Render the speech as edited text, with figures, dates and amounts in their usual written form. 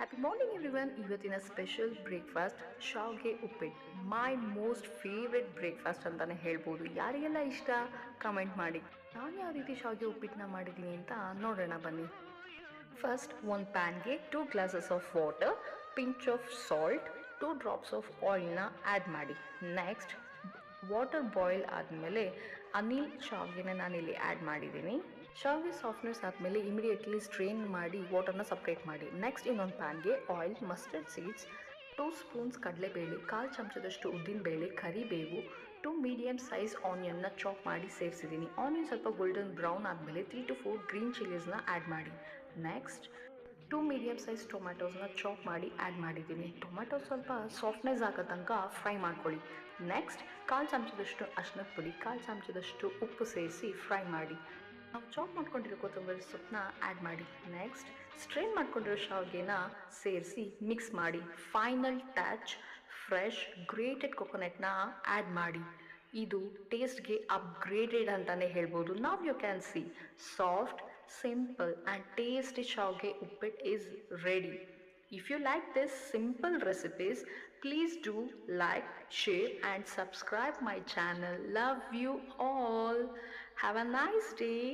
Happy morning everyone. ಇವತ್ತಿನ special breakfast ಶಾವ್ಗೆ ಉಪ್ಪಿಟ್ಟು. ಮೈ most favourite breakfast ಅಂತಲೇ ಹೇಳ್ಬೋದು. ಯಾರಿಗೆಲ್ಲ ಇಷ್ಟ ಕಮೆಂಟ್ ಮಾಡಿ. ನಾನು ಯಾವ ರೀತಿ ಶಾವ್ಗೆ ಉಪ್ಪಿಟ್ಟನ್ನ ಮಾಡಿದ್ದೀನಿ ಅಂತ ನೋಡೋಣ ಬನ್ನಿ. ಫಸ್ಟ್ ಒಂದು ಪ್ಯಾನ್ಗೆ 2 glasses of water, pinch of salt, 2 drops of ಆಯಿಲ್ನ ಆ್ಯಡ್ ಮಾಡಿ. ನೆಕ್ಸ್ಟ್ ವಾಟರ್ ಬಾಯ್ಲ್ ಆದಮೇಲೆ ಅನಿಲ್ ಶಾವ್ಗೆನ ನಾನಿಲ್ಲಿ ಆ್ಯಡ್ ಮಾಡಿದ್ದೀನಿ. ಶಾವ್ಗೆ ಸಾಫ್ಟ್ನೆಸ್ ಆದಮೇಲೆ ಇಮಿಡಿಯೇಟ್ಲಿ ಸ್ಟ್ರೈನ್ ಮಾಡಿ ವಾಟರ್ನ ಸಪ್ರೇಟ್ ಮಾಡಿ. ನೆಕ್ಸ್ಟ್ ಇನ್ನೊಂದು ಪ್ಯಾನ್ಗೆ ಆಯಿಲ್, ಮಸ್ಟರ್ಡ್ ಸೀಡ್ಸ್, 2 ಸ್ಪೂನ್ಸ್ ಕಡಲೆಬೇಳೆ, 1/4 ಚಮಚದಷ್ಟು ಉದ್ದಿನಬೇಳೆ, ಕರಿಬೇವು, 2 ಮೀಡಿಯಮ್ ಸೈಜ್ ಆನಿಯನ್ನ ಚಾಪ್ ಮಾಡಿ ಸೇರಿಸಿದ್ದೀನಿ. ಆನಿಯನ್ ಸ್ವಲ್ಪ ಗೋಲ್ಡನ್ ಬ್ರೌನ್ ಆದಮೇಲೆ 3 to 4 ಗ್ರೀನ್ ಚಿಲ್ಲೀಸ್ನ ಆ್ಯಡ್ ಮಾಡಿ. ನೆಕ್ಸ್ಟ್ 2 ಮೀಡಿಯಮ್ ಸೈಜ್ ಟೊಮ್ಯಾಟೋಸ್ನ ಚಾಪ್ ಮಾಡಿ ಆ್ಯಡ್ ಮಾಡಿದ್ದೀನಿ. ಟೊಮ್ಯಾಟೊ ಸ್ವಲ್ಪ ಸಾಫ್ಟ್ನೆಸ್ ಆಗೋ ತನಕ ಫ್ರೈ ಮಾಡ್ಕೊಳ್ಳಿ. ನೆಕ್ಸ್ಟ್ 1/4 ಚಮಚದಷ್ಟು ಅರಿಶಿನದ ಪುಡಿ, 1/4 ಚಮಚದಷ್ಟು ಉಪ್ಪು ಸೇರಿಸಿ ಫ್ರೈ ಮಾಡಿ. ನಾವು ಚಾಪ್ ಮಾಡ್ಕೊಂಡಿರೋ ಕೊತ್ತಂಬರಿ ಸೊಪ್ಪನ್ನ ಆ್ಯಡ್ ಮಾಡಿ. ನೆಕ್ಸ್ಟ್ ಸ್ಟ್ರೈನ್ ಮಾಡ್ಕೊಂಡಿರೋ ಶಾವ್ಗೆನ ಸೇರಿಸಿ ಮಿಕ್ಸ್ ಮಾಡಿ. ಫೈನಲ್ ಟಚ್ ಫ್ರೆಶ್ ಗ್ರೇಟೆಡ್ ಕೊಕೊನೆಟ್ನ ಆ್ಯಡ್ ಮಾಡಿ. ಇದು ಟೇಸ್ಟ್ಗೆ ಅಪ್ಗ್ರೇಡೆಡ್ ಅಂತಲೇ ಹೇಳ್ಬೋದು. Now you can see soft, simple and tasty shaugge uppit is ready. If you like this simple recipes, please do like, share and subscribe my channel. Love you all. Have a nice day.